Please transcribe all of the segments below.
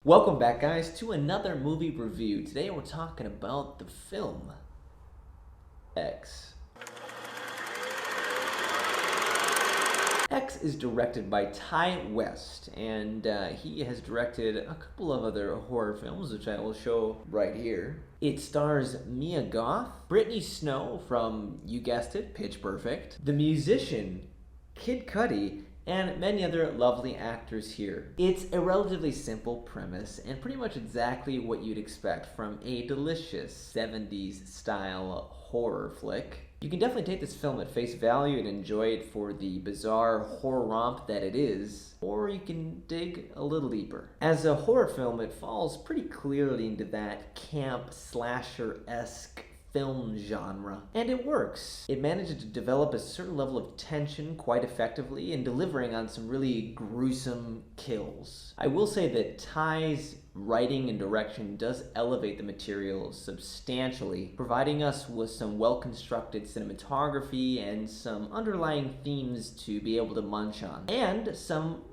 Welcome back, guys, to another movie review. Today we're talking about the film X. X is directed by Ty West, and he has directed a couple of other horror films, which I will show right here. It stars Mia Goth, Brittany Snow from, you guessed it, Pitch Perfect, the musician Kid Cudi, and many other lovely actors here. It's a relatively simple premise and pretty much exactly what you'd expect from a delicious 70s style horror flick. You can definitely take this film at face value and enjoy it for the bizarre horror romp that it is, or you can dig a little deeper. As a horror film, it falls pretty clearly into that camp slasher-esque film genre, and it works. It manages to develop a certain level of tension quite effectively in delivering on some really gruesome kills. I will say that Ty's writing and direction does elevate the material substantially, providing us with some well-constructed cinematography and some underlying themes to be able to munch on, and some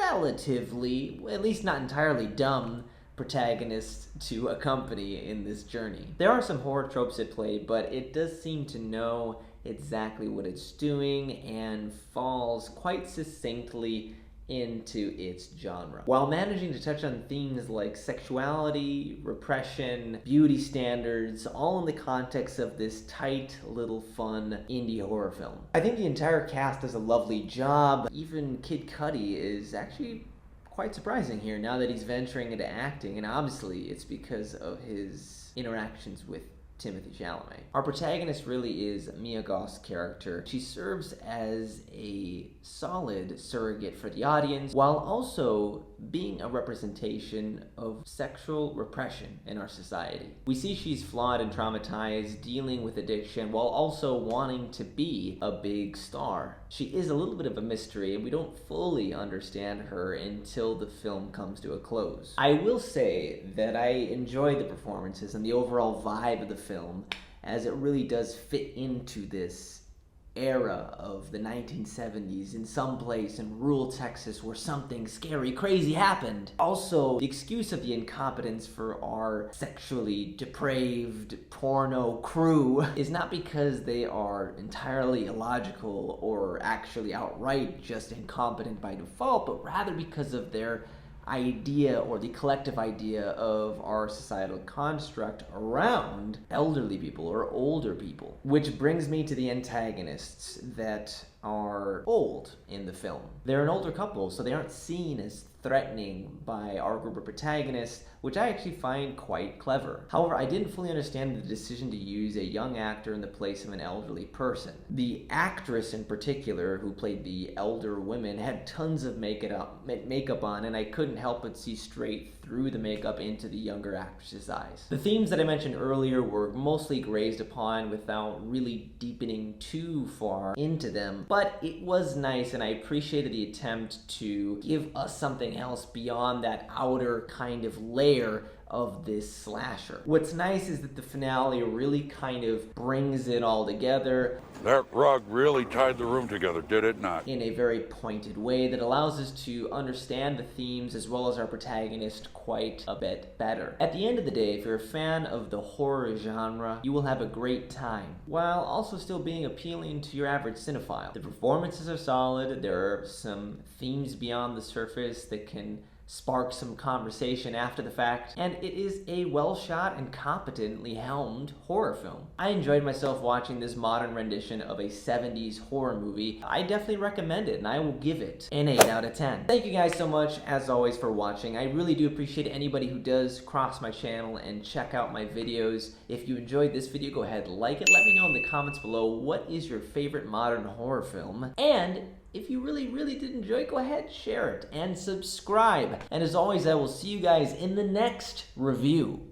relatively, at least not entirely dumb, protagonists to accompany in this journey. There are some horror tropes at play, but it does seem to know exactly what it's doing and falls quite succinctly into its genre, while managing to touch on themes like sexuality, repression, beauty standards, all in the context of this tight, little, fun indie horror film. I think the entire cast does a lovely job. Even Kid Cudi is actually quite surprising here now that he's venturing into acting, and obviously it's because of his interactions with Timothée Chalamet. Our protagonist really is Mia Goth's character. She serves as a solid surrogate for the audience while also being a representation of sexual repression in our society. We see she's flawed and traumatized, dealing with addiction while also wanting to be a big star. She is a little bit of a mystery, and we don't fully understand her until the film comes to a close. I will say that I enjoy the performances and the overall vibe of the film, as it really does fit into this era of the 1970s in some place in rural Texas where something scary, crazy happened. Also, the excuse of the incompetence for our sexually depraved porno crew is not because they are entirely illogical or actually outright just incompetent by default, but rather because of their idea, or the collective idea, of our societal construct around elderly people or older people. Which brings me to the antagonists that are old in the film. They're an older couple, so they aren't seen as threatening by our group of protagonists, which I actually find quite clever. However, I didn't fully understand the decision to use a young actor in the place of an elderly person. The actress in particular, who played the elder women, had tons of makeup on, and I couldn't help but see straight through the makeup into the younger actress's eyes. The themes that I mentioned earlier were mostly grazed upon without really deepening too far into them, but it was nice, and I appreciated the attempt to give us something else beyond that outer kind of layer of this slasher. What's nice is that the finale really kind of brings it all together. That rug really tied the room together, did it not? In a very pointed way that allows us to understand the themes as well as our protagonist quite a bit better. At the end of the day, if you're a fan of the horror genre, you will have a great time, while also still being appealing to your average cinephile. The performances are solid, there are some themes beyond the surface that can spark some conversation after the fact, and it is a well-shot and competently helmed horror film. I enjoyed myself watching this modern rendition of a 70s horror movie. I definitely recommend it, and I will give it an 8 out of 10. Thank you guys so much, as always, for watching. I really do appreciate anybody who does cross my channel and check out my videos. If you enjoyed this video, go ahead, like it. Let me know in the comments below what is your favorite modern horror film, and if you really did enjoy it, go ahead, share it, and subscribe. And as always, I will see you guys in the next review.